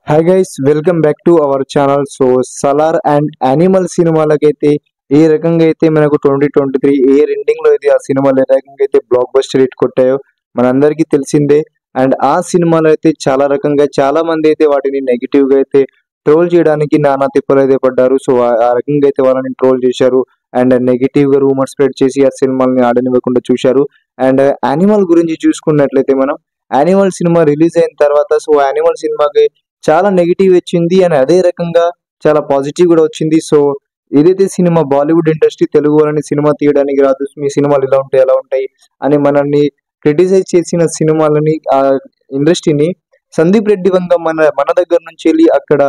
Hi guys, welcome back to our channel. So Salaar and Animal సినిమాలకైతే ఏ రకంగా అయితే మనకు 2023 ఇయర్ ఎండింగ్ లో అయితే ఆ సినిమాలు ఏ రకంగా అయితే బ్లాక్ బస్టర్ హిట్ కొట్టాయో మనందరికీ తెలిసిందే. అండ్ ఆ సినిమాలు అయితే చాలా రకంగా చాలా మంది అయితే వాటిని నెగిటివ్ గా అయితే ట్రోల్ చేయడానికి నానా తిప్పలు అయితే పడ్డారు. సో ఆ రకంగా అయితే వాళ్ళని ట్రోల్ చేశారు అండ్ నెగిటివ్ గా రూమర్ స్ప్రెడ్ చేసి ఆ సినిమాల్ని ఆడనివ్వకుండా చూశారు. అండ్ యానిమల్ గురించి చూసుకున్నట్లయితే మనం యానిమల్ సినిమా రిలీజ్ అయిన తర్వాత సో యానిమల్ సినిమాకి చాలా నెగిటివ్ వచ్చింది అండ్ అదే రకంగా చాలా పాజిటివ్ కూడా వచ్చింది. సో ఏదైతే సినిమా బాలీవుడ్ ఇండస్ట్రీ తెలుగు వాళ్ళని సినిమా తీయడానికి రాదు, మీ సినిమాలు ఇలా ఉంటాయి అలా ఉంటాయి అని మనల్ని క్రిటిసైజ్ చేసిన సినిమాలని ఆ ఇండస్ట్రీని సందీప్ రెడ్డి వంగ మన మన దగ్గర నుంచి వెళ్ళి అక్కడ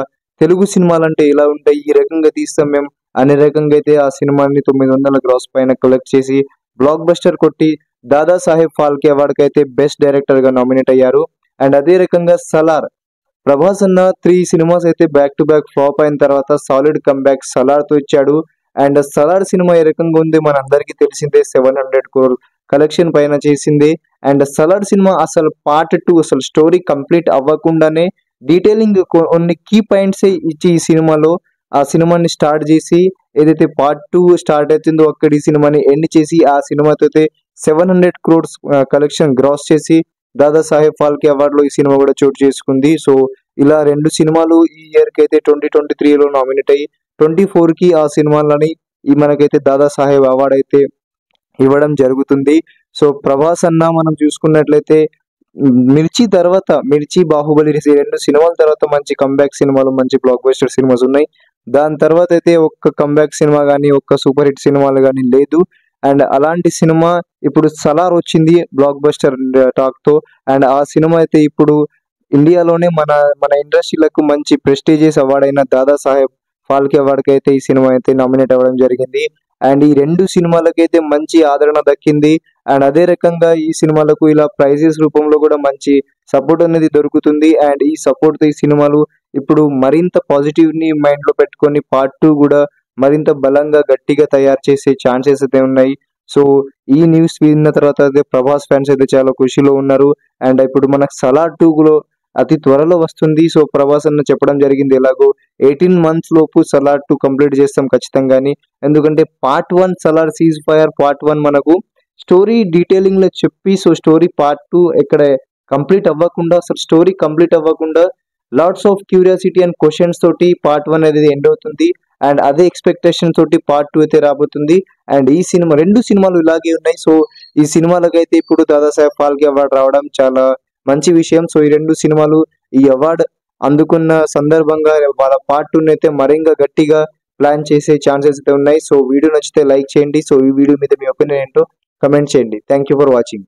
తెలుగు సినిమాలు అంటే ఇలా ఉంటాయి, ఈ రకంగా తీస్తాం మేము అనే రకంగా అయితే ఆ సినిమాని 900 గ్రాస్ పైన కలెక్ట్ చేసి బ్లాక్ బస్టర్ కొట్టి దాదా సాహెబ్ ఫాల్కే అవార్డుకి అయితే బెస్ట్ డైరెక్టర్ గా నామినేట్ అయ్యారు. అండ్ అదే రకంగా సలార్ ప్రభాస్ అన్న 3 సినిమాస్ అయితే బ్యాక్ టు బ్యాక్ ఫ్లాప్ అయిన తర్వాత సాలిడ్ కమ్బ్యాక్ సలార్ తో ఇచ్చాడు. అండ్ సలార్ సినిమా ఏ రకంగా ఉంది మన అందరికీ తెలిసిందే, 700 crore కలెక్షన్ పైన చేసింది. అండ్ సలార్ సినిమా అసలు పార్ట్ 2 అసలు స్టోరీ కంప్లీట్ అవ్వకుండానే డీటెయిలింగ్ కొన్ని కీ పాయింట్స్ ఇచ్చి ఈ సినిమాలో ఆ సినిమాని స్టార్ట్ చేసి ఏదైతే పార్ట్ 2 స్టార్ట్ అవుతుందో అక్కడ ఈ సినిమాని ఎండ్ చేసి ఆ సినిమాతో అయితే 700 crores కలెక్షన్ గ్రాస్ చేసి దాదా సాహెబ్ ఫాల్కే అవార్డులో ఈ సినిమా కూడా చోటు చేసుకుంది. సో ఇలా 2 సినిమాలు ఈ ఇయర్ కి అయితే 2023లో నామినేట్ అయ్యి 24 కి ఆ సినిమాలని ఈ మనకైతే దాదా సాహెబ్ అవార్డు అయితే ఇవ్వడం జరుగుతుంది. సో ప్రభాస్ అన్న మనం చూసుకున్నట్లయితే మిర్చి తర్వాత మిర్చి బాహుబలి 2 సినిమాల తర్వాత మంచి కంబ్యాక్ సినిమాలు మంచి బ్లాక్ బస్టర్ సినిమాస్ ఉన్నాయి. దాని తర్వాత అయితే ఒక్క కంబ్యాక్ సినిమా కానీ ఒక్క సూపర్ హిట్ సినిమాలు కానీ లేదు. అండ్ అలాంటి సినిమా ఇప్పుడు సలార్ వచ్చింది బ్లాక్ బస్టర్ టాక్ తో. అండ్ ఆ సినిమా అయితే ఇప్పుడు ఇండియాలోనే మన మన ఇండస్ట్రీలకు మంచి ప్రెస్టీజియస్ అవార్డ్ అయిన దాదా సాహెబ్ ఫాల్కే అవార్డుకి అయితే ఈ సినిమా అయితే నామినేట్ అవ్వడం జరిగింది. అండ్ ఈ 2 సినిమాలకైతే మంచి ఆదరణ దక్కింది. అండ్ అదే రకంగా ఈ సినిమాలకు ఇలా ప్రైజెస్ రూపంలో కూడా మంచి సపోర్ట్ అనేది దొరుకుతుంది. అండ్ ఈ సపోర్ట్ తో ఈ సినిమాలు ఇప్పుడు మరింత పాజిటివ్ ని మైండ్ లో పెట్టుకొని పార్ట్ 2 కూడా మరింత బలంగా గట్టిగా తయారు చేసే ఛాన్సెస్ అయితే ఉన్నాయి. సో ఈ న్యూస్ విన్న తర్వాత అయితే ప్రభాస్ ఫ్యాన్స్ అయితే చాలా ఖుషిలో ఉన్నారు. అండ్ ఇప్పుడు మనకు సలార్ 2 లో అతి త్వరలో వస్తుంది. సో ప్రభాస్ అన్న చెప్పడం జరిగింది ఎలాగో 18 months లోపు సలార్ 2 కంప్లీట్ చేస్తాం ఖచ్చితంగాని. ఎందుకంటే part 1 Salaar cease fire part 1 మనకు స్టోరీ డీటెయిలింగ్ లో చెప్పి సో స్టోరీ పార్ట్ 2 ఎక్కడ కంప్లీట్ అవ్వకుండా అసలు స్టోరీ కంప్లీట్ అవ్వకుండా lots of curiosity and questions తోటి పార్ట్ 1 అనేది ఎండ్ అవుతుంది. అండ్ అదే ఎక్స్పెక్టేషన్ తోటి పార్ట్ 2 అయితే రాబోతుంది. అండ్ ఈ సినిమా 2 సినిమాలు ఇలాగే ఉన్నాయి. సో ఈ సినిమాలకైతే ఇప్పుడు దాదాసాహెబ్ ఫాల్కే అవార్డు రావడం చాలా మంచి విషయం. సో ఈ 2 సినిమాలు ఈ అవార్డు అందుకున్న సందర్భంగా వాళ్ళ పార్ట్ 2 అయితే మరింత గట్టిగా ప్లాన్ చేసే ఛాన్సెస్ అయితే ఉన్నాయి. సో వీడియో నచ్చితే లైక్ చేయండి. సో ఈ వీడియో మీద మీ ఒపీనియన్ ఏంటో కమెంట్ చేయండి. Thank you for watching.